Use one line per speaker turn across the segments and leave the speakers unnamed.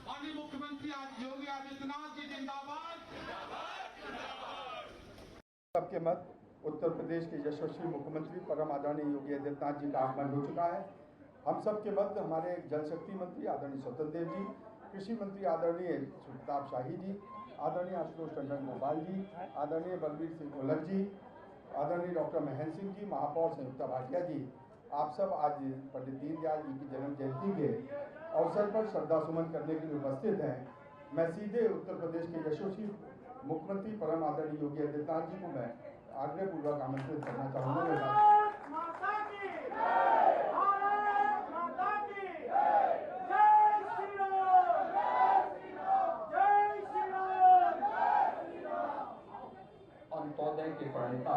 माननीय मुख्यमंत्री योगी आदित्यनाथ जी जिंदाबाद।
सबके मत उत्तर प्रदेश के यशस्वी मुख्यमंत्री परम आदरणीय योगी आदित्यनाथ जी का आगमन हो चुका है। हम सबके मध्य हमारे जल शक्ति मंत्री आदरणीय स्वतंत्र देव जी, कृषि मंत्री आदरणीय प्रताप शाही जी, आदरणीय आशुतोष टंडन गोपाल जी, आदरणीय बलबीर सिंह ओलख जी, आदरणीय डॉक्टर महेंद्र सिंह जी, महापौर संयुक्ता भाटिया जी, आप सब आज पंडित दीनदयाल जी की जन्म जयंती के अवसर पर श्रद्धा सुमन करने के लिए उपस्थित हैं। मैं सीधे उत्तर प्रदेश के यशस्वी मुख्यमंत्री परम आदरणीय योगी आदित्यनाथ जी को मैं आग्रहपूर्वक आमंत्रित करना चाहूँगा।
अंत्योदय के प्रणेता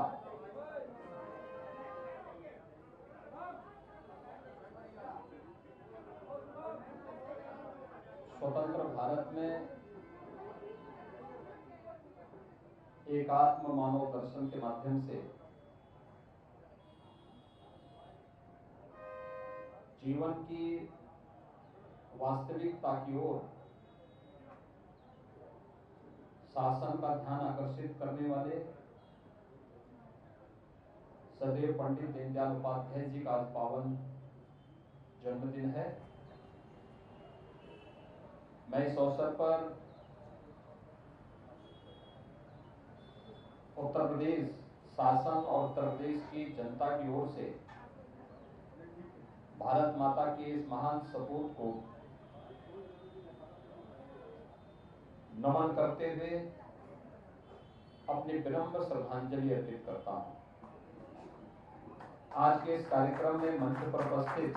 स्वतंत्र भारत में एकात्म मानव दर्शन के माध्यम से जीवन की वास्तविकता की ओर शासन का ध्यान आकर्षित करने वाले सदैव पंडित दीनदयाल उपाध्याय जी का आज पावन जन्मदिन है। मैं इस अवसर पर उत्तर प्रदेश शासन और उत्तर प्रदेश की जनता की ओर से भारत माता के इस महान सपूत को नमन करते हुए अपनी विनम्र श्रद्धांजलि अर्पित करता हूं। आज के इस कार्यक्रम में मंच पर उपस्थित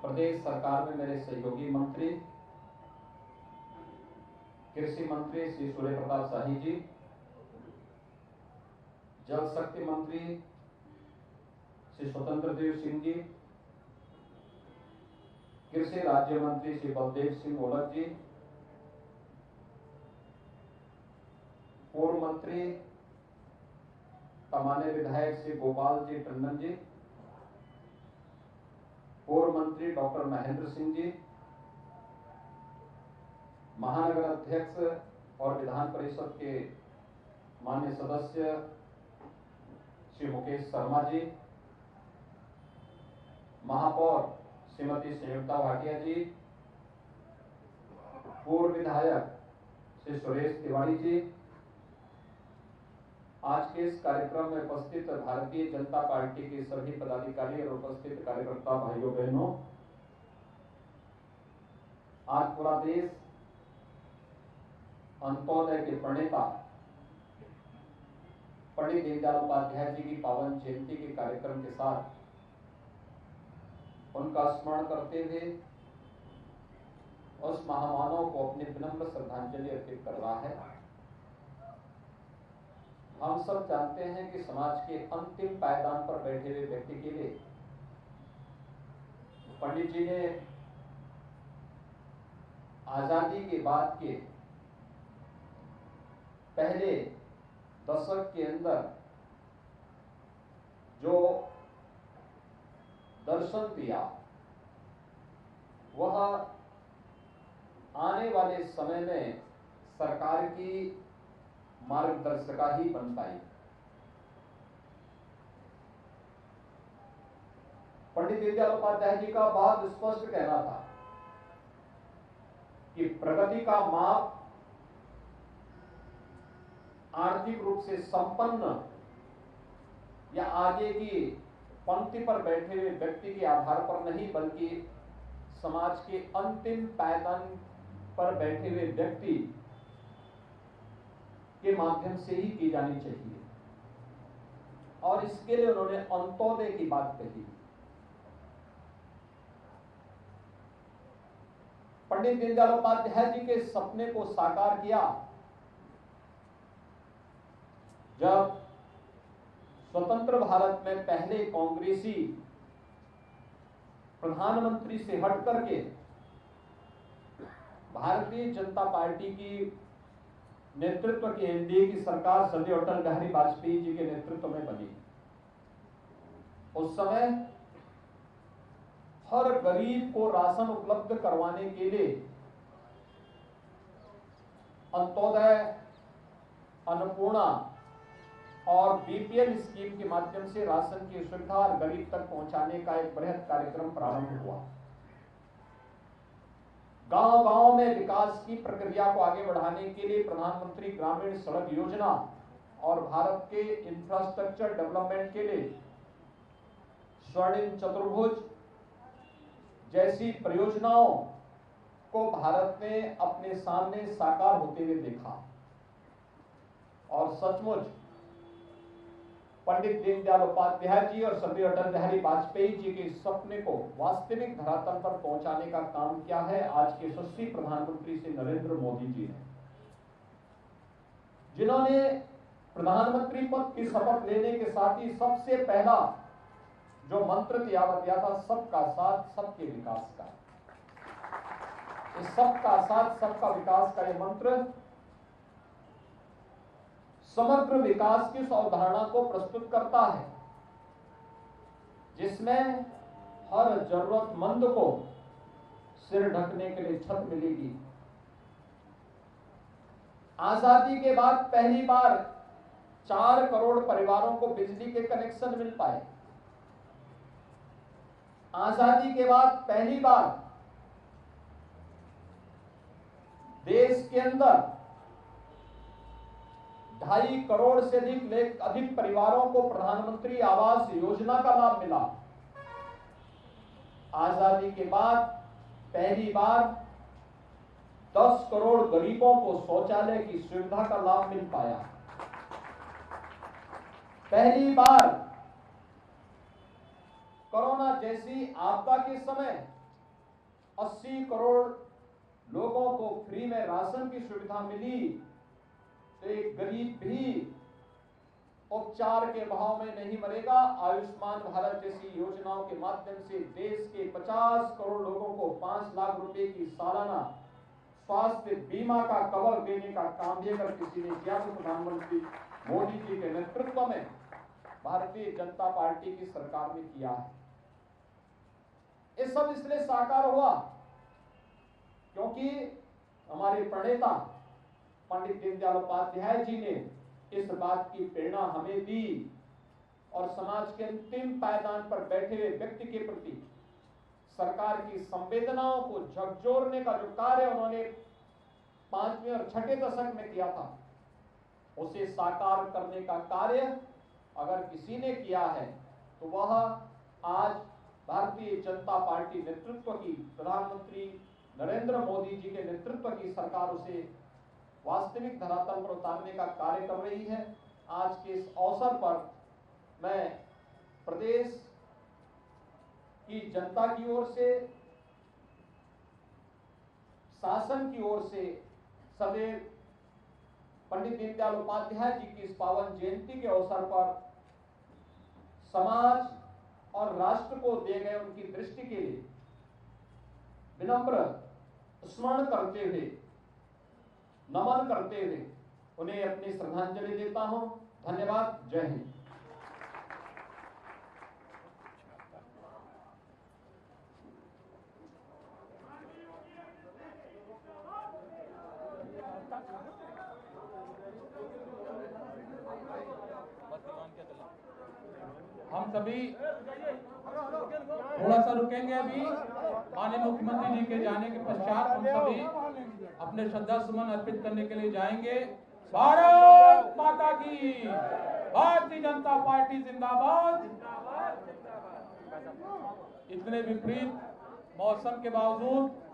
प्रदेश सरकार में मेरे सहयोगी मंत्री कृषि मंत्री श्री सूर्य प्रताप शाही जी, जल शक्ति मंत्री श्री स्वतंत्र देव सिंह जी, कृषि राज्य मंत्री श्री बलदेव सिंह ओलख जी, पूर्व मंत्री तमाने विधायक श्री गोपाल जी टंडन जी, पूर्व मंत्री डॉक्टर महेंद्र सिंह जी, महानगर अध्यक्ष और विधान परिषद के माननीय सदस्य श्री मुकेश शर्मा जी, महापौर श्रीमती संयुक्ता भाटिया जी, पूर्व विधायक श्री सुरेश तिवारी जी, आज के इस कार्यक्रम में उपस्थित भारतीय जनता पार्टी के सभी पदाधिकारी और उपस्थित कार्यकर्ता भाइयों बहनों, आज पूरा देश अंत्योदय के प्रणेता पंडित दीनदयाल उपाध्याय जी की पावन जयंती के कार्यक्रम के साथ उनका स्मरण करते हुए उस महामानव को अपनी विनम्र श्रद्धांजलि अर्पित कर रहा है। हम सब जानते हैं कि समाज के अंतिम पायदान पर बैठे हुए व्यक्ति के लिए पंडित जी ने आजादी के बाद के पहले दशक के अंदर जो दर्शन दिया वह आने वाले समय में सरकार की मार्गदर्शिका ही बन पाई। पंडित दीनदयाल उपाध्याय जी का बहुत स्पष्ट कहना था कि प्रगति का माप आर्थिक रूप से संपन्न या आगे की पंक्ति पर बैठे हुए व्यक्ति के आधार पर नहीं, बल्कि समाज के अंतिम पायदान पर बैठे हुए व्यक्ति के माध्यम से ही की जानी चाहिए। और इसके लिए उन्होंने अंत्योदय की बात कही। पंडित दीनदयाल उपाध्याय जी के सपने को साकार किया जब स्वतंत्र भारत में पहले कांग्रेसी प्रधानमंत्री से हट करके भारतीय जनता पार्टी की नेतृत्व की एनडीए की सरकार सदैव अटल बिहारी वाजपेयी जी के नेतृत्व में बनी। उस समय हर गरीब को राशन उपलब्ध करवाने के लिए अंत्योदय, अन्नपूर्णा और बीपीएल स्कीम के माध्यम से राशन की सुविधा और गरीब तक पहुंचाने का एक बृहद कार्यक्रम प्रारंभ हुआ। गांव-गांव में विकास की प्रक्रिया को आगे बढ़ाने के लिए प्रधानमंत्री ग्रामीण सड़क योजना और भारत के इंफ्रास्ट्रक्चर डेवलपमेंट के लिए स्वर्णिम चतुर्भुज जैसी परियोजनाओं को भारत ने अपने सामने साकार होते हुए देखा। और सचमुच पंडित दीनदयाल उपाध्याय जी और सदैव अटल बिहारी वाजपेयी जी के सपने को वास्तविक धरातल पर पहुंचाने का काम किया है आज के यशस्वी प्रधानमंत्री श्री नरेंद्र मोदी जी ने, जिन्होंने प्रधानमंत्री पद की शपथ लेने के साथ ही सबसे पहला जो मंत्र दिया था सबका साथ सबके विकास का। इस सबका साथ सबका विकास का यह मंत्र समग्र विकास की उस अवधारणा को प्रस्तुत करता है जिसमें हर जरूरतमंद को सिर ढकने के लिए छत मिलेगी। आजादी के बाद पहली बार 4 करोड़ परिवारों को बिजली के कनेक्शन मिल पाए। आजादी के बाद पहली बार देश के अंदर 2.5 करोड़ से अधिक परिवारों को प्रधानमंत्री आवास योजना का लाभ मिला। आजादी के बाद पहली बार 10 करोड़ गरीबों को शौचालय की सुविधा का लाभ मिल पाया। पहली बार कोरोना जैसी आपदा के समय 80 करोड़ लोगों को फ्री में राशन की सुविधा मिली, तो एक गरीब भी उपचार के भाव में नहीं मरेगा। आयुष्मान भारत जैसी योजनाओं के माध्यम से देश के 50 करोड़ लोगों को 5 लाख रुपए की सालाना स्वास्थ्य बीमा का कवर देने का काम भी अगर किसी ने किया तो प्रधानमंत्री मोदी जी के नेतृत्व में भारतीय जनता पार्टी की सरकार ने किया है। ये सब इसलिए साकार हुआ क्योंकि हमारे प्रणेता पंडित दीनदयाल उपाध्याय जी ने इस बात की प्रेरणा हमें दी और समाज के अंतिम पायदान पर बैठे हुए व्यक्ति के प्रति सरकार की संवेदनाओं को झकझोरने का जो कार्य उन्होंने 5वें और 6ठे दशक में किया था, उसे साकार करने का कार्य अगर किसी ने किया है तो वह आज भारतीय जनता पार्टी नेतृत्व की प्रधानमंत्री नरेंद्र मोदी जी के नेतृत्व की सरकार उसे वास्तविक धरातल पर उतारने का कार्य कर रही है। आज के इस अवसर पर मैं प्रदेश की जनता की ओर से, शासन की ओर से सदैव पंडित दीनदयाल उपाध्याय जी की इस पावन जयंती के अवसर पर समाज और राष्ट्र को दिए गए उनकी दृष्टि के लिए विनम्र स्मरण करते हुए, नमन करते हुए उन्हें अपनी श्रद्धांजलि देता हूं। धन्यवाद। जय हिंद।
हम सभी थोड़ा सा रुकेंगे। अभी माननीय मुख्यमंत्री जी के जाने के पश्चात हम सभी अपने श्रद्धा सुमन अर्पित करने के लिए जाएंगे। भारत माता की, भारतीय जनता पार्टी जिंदाबाद। इतने विपरीत मौसम के बावजूद